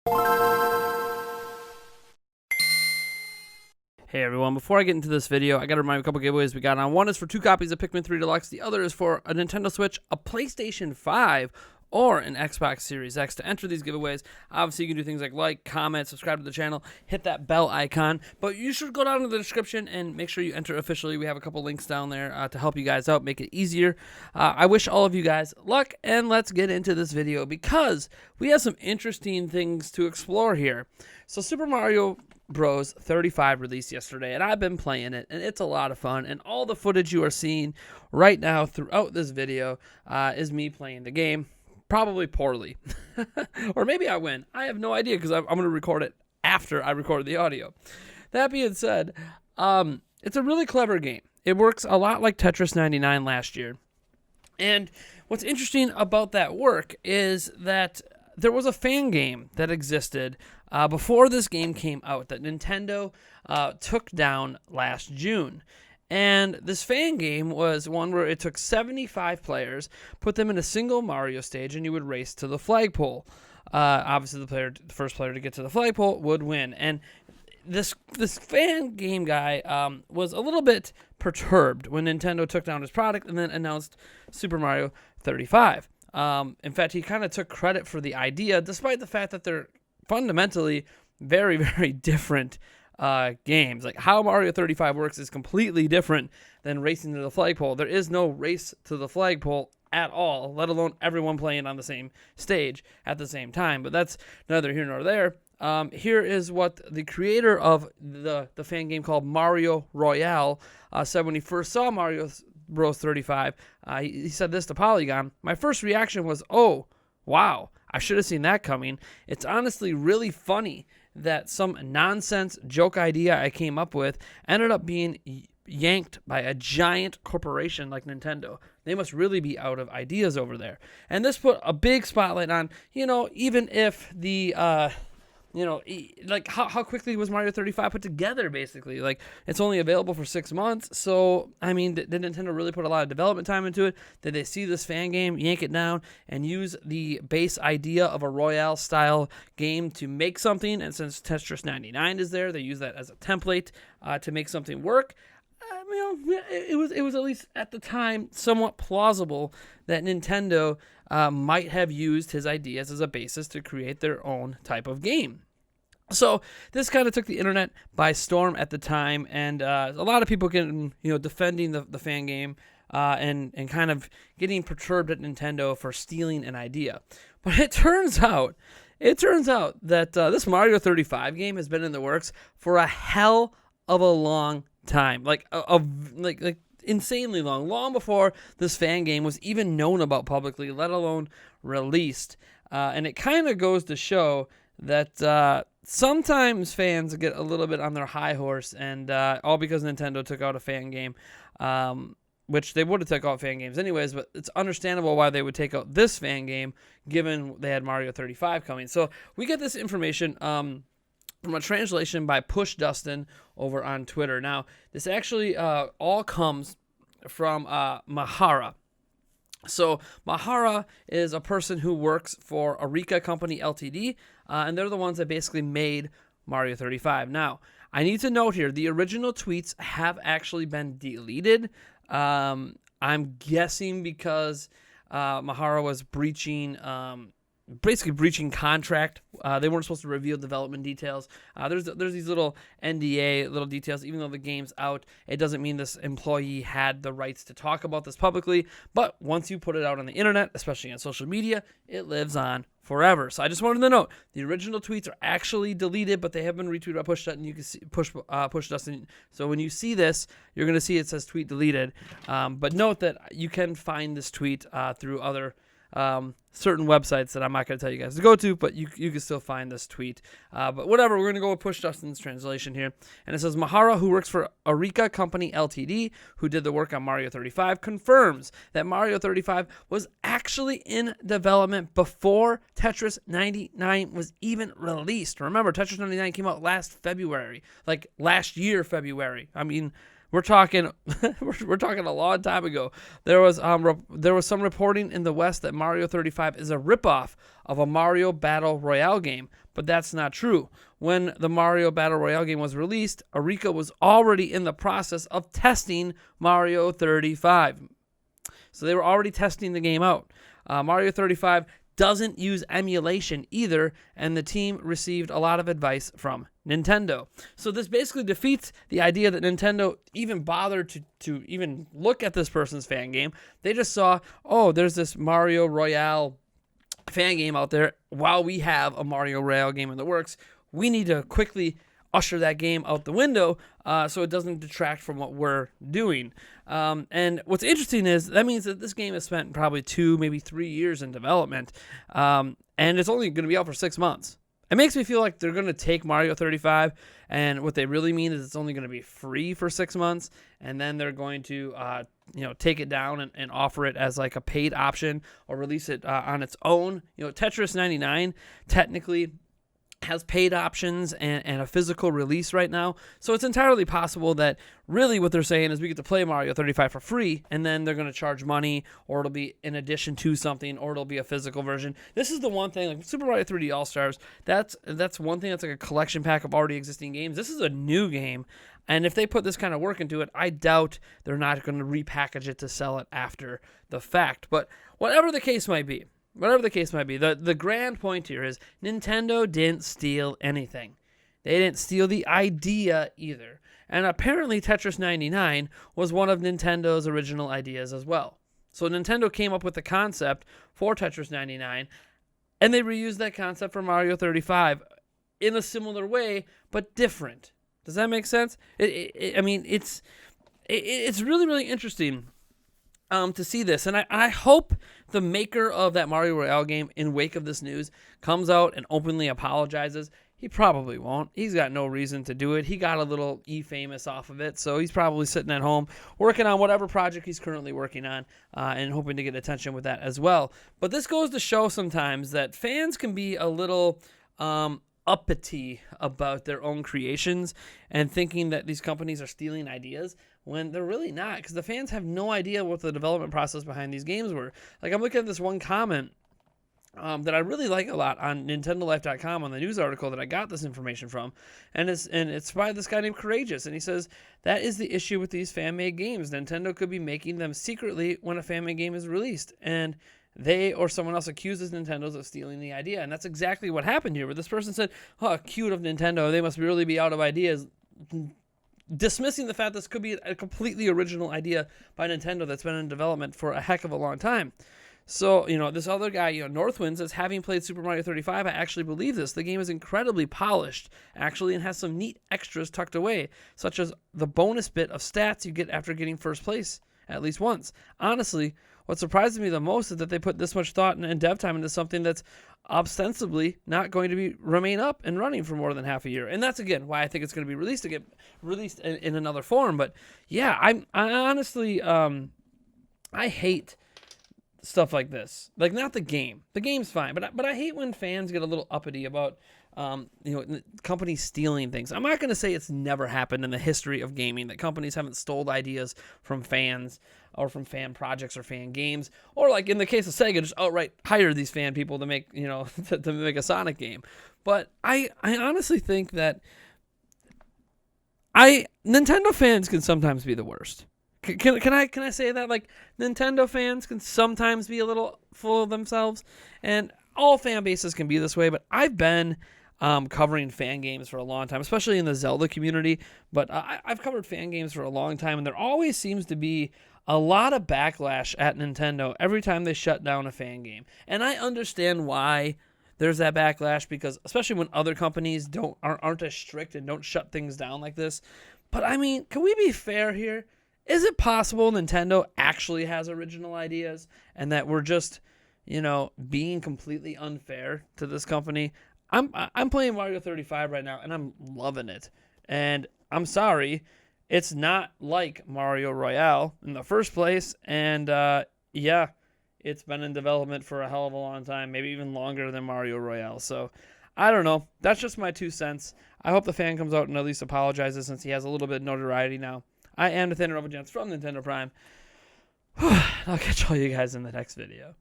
Hey everyone, before I get into this video, I got to remind you a couple giveaways we got on. One is for 2 copies of Pikmin 3 Deluxe. The other is for a Nintendo Switch, a PlayStation 5, or an Xbox Series X. To enter these giveaways, obviously you can do things like, comment, subscribe to the channel, hit that bell icon. But you should go down to the description and make sure you enter officially. We have a couple links down there to help you guys out, make it easier. I wish all of you guys luck, and let's get into this video because we have some interesting things to explore here. So Super Mario Bros. 35 released yesterday, and I've been playing it, and it's a lot of fun. And all the footage you are seeing right now throughout this video is me playing the game, probably poorly. Or maybe I win. I have no idea because I'm going to record it after I record the audio. That being said, it's a really clever game. It works a lot like Tetris 99 last year. And what's interesting about that work is that there was a fan game that existed before this game came out that Nintendo took down last June. And this fan game was one where it took 75 players, put them in a single Mario stage, and you would race to the flagpole. Obviously, the first player to get to the flagpole would win. And this fan game guy was a little bit perturbed when Nintendo took down his product and then announced Super Mario 35. In fact, he kind of took credit for the idea, despite the fact that they're fundamentally very, very different games. Like how Mario 35 works is completely different than racing to the flagpole. There is no race to the flagpole at all, let alone everyone playing on the same stage at the same time. But that's neither here nor there. Here is what the creator of the fan game called Mario Royale said when he first saw Mario Bros. 35. He said this to Polygon. "My first reaction was, oh, wow, I should have seen that coming. It's honestly really funny that some nonsense joke idea I came up with ended up being yanked by a giant corporation like Nintendo. They must really be out of ideas over there." And this put a big spotlight on, even if the like how quickly was Mario 35 put together, basically. Like, it's only available for 6 months. So, I mean, did Nintendo really put a lot of development time into it? Did they see this fan game, yank it down, and use the base idea of a Royale-style game to make something? And since Tetris 99 is there, they use that as a template to make something work. It was at least at the time somewhat plausible that Nintendo might have used his ideas as a basis to create their own type of game. So this kind of took the internet by storm at the time, and a lot of people getting defending the fan game and kind of getting perturbed at Nintendo for stealing an idea. But it turns out that this Mario 35 game has been in the works for a hell of a long time, like insanely long before this fan game was even known about publicly, let alone released. And it kind of goes to show that sometimes fans get a little bit on their high horse, and all because Nintendo took out a fan game, which they would have took out fan games anyways, but it's understandable why they would take out this fan game given they had Mario 35 coming. So we get this information from a translation by Push Dustin over on Twitter. Now, this actually all comes from Mahara. So Mahara is a person who works for Eureka Company Ltd., and they're the ones that basically made Mario 35. Now, I need to note here, the original tweets have actually been deleted. I'm guessing because Mahara was basically breaching contract. They weren't supposed to reveal development details. There's these little NDA little details. Even though the game's out, it doesn't mean this employee had the rights to talk about this publicly. But once you put it out on the internet, especially on social media, it lives on forever. So I just wanted to note the original tweets are actually deleted, but they have been retweeted by Push Dustin. You can see Push Dustin. So when you see this, you're going to see it says tweet deleted. But note that you can find this tweet through other certain websites that I'm not going to tell you guys to go to, but you can still find this tweet. But whatever, we're going to go with Push Dustin's translation here. And it says, Mahara, who works for Eureka Company Ltd., who did the work on Mario 35, confirms that Mario 35 was actually in development before Tetris 99 was even released. Remember, Tetris 99 came out last February, like last year February. I mean, we're talking a long time ago. There was some reporting in the West that Mario 35 is a ripoff of a Mario Battle Royale game, but that's not true. When the Mario Battle Royale game was released, Arica was already in the process of testing Mario 35. So they were already testing the game out. Mario 35 doesn't use emulation either, and the team received a lot of advice from Nintendo. So this basically defeats the idea that Nintendo even bothered to even look at this person's fan game. They just saw, oh, there's this Mario Royale fan game out there. While we have a Mario Royale game in the works, we need to quickly usher that game out the window so it doesn't detract from what we're doing. And what's interesting is that means that this game has spent probably 2, maybe 3 years in development, and it's only going to be out for 6 months. It makes me feel like they're going to take Mario 35, and what they really mean is it's only going to be free for 6 months, and then they're going to take it down and offer it as like a paid option or release it on its own. Tetris 99 technically has paid options and a physical release right now. So it's entirely possible that really what they're saying is we get to play Mario 35 for free, and then they're going to charge money, or it'll be in addition to something, or it'll be a physical version. This is the one thing, like Super Mario 3D All-Stars, that's one thing that's like a collection pack of already existing games. This is a new game, and if they put this kind of work into it, I doubt they're not going to repackage it to sell it after the fact. But whatever the case might be, the grand point here is Nintendo didn't steal anything. They didn't steal the idea either. And apparently Tetris 99 was one of Nintendo's original ideas as well. So Nintendo came up with the concept for Tetris 99, and they reused that concept for Mario 35 in a similar way, but different. Does that make sense? It's really, really interesting to see this, and I hope the maker of that Mario Royale game, in wake of this news, comes out and openly apologizes. He probably won't. He's got no reason to do it. He got a little famous off of it, so he's probably sitting at home working on whatever project he's currently working on and hoping to get attention with that as well. But this goes to show sometimes that fans can be a little uppity about their own creations and thinking that these companies are stealing ideas when they're really not, because the fans have no idea what the development process behind these games were. Like, I'm looking at this one comment that I really like a lot on NintendoLife.com on the news article that I got this information from, and it's by this guy named Courageous, and he says that is the issue with these fan-made games. Nintendo could be making them secretly when a fan-made game is released, and they or someone else accuses Nintendo of stealing the idea, and that's exactly what happened here, where this person said, "Oh, cute of Nintendo, they must really be out of ideas," dismissing the fact this could be a completely original idea by Nintendo that's been in development for a heck of a long time. So, this other guy, Northwind, says, having played Super Mario 35, I actually believe this. The game is incredibly polished, actually, and has some neat extras tucked away, such as the bonus bit of stats you get after getting first place at least once. Honestly, what surprises me the most is that they put this much thought and dev time into something that's ostensibly not going to remain up and running for more than half a year. And that's, again, why I think it's going to be released in another form. But, yeah, I honestly, I hate stuff like this. Like, not the game. The game's fine. But I hate when fans get a little uppity about companies stealing things. I'm not going to say it's never happened in the history of gaming that companies haven't stole ideas from fans or from fan projects or fan games, or like in the case of Sega, just outright hire these fan people to make to make a Sonic game. But I honestly think that Nintendo fans can sometimes be the worst. Can I say that? Like, Nintendo fans can sometimes be a little full of themselves, and all fan bases can be this way. But I've been covering fan games for a long time, especially in the Zelda community. But I've covered fan games for a long time, and there always seems to be a lot of backlash at Nintendo every time they shut down a fan game. And I understand why there's that backlash, because especially when other companies aren't as strict and don't shut things down like this. But I mean, can we be fair here? Is it possible Nintendo actually has original ideas and that we're just, being completely unfair to this company? I'm playing Mario 35 right now, and I'm loving it. And I'm sorry, it's not like Mario Royale in the first place. And, yeah, it's been in development for a hell of a long time, maybe even longer than Mario Royale. So, I don't know. That's just my 2 cents. I hope the fan comes out and at least apologizes, since he has a little bit of notoriety now. I am Nathaniel Robert from Nintendo Prime. I'll catch all you guys in the next video.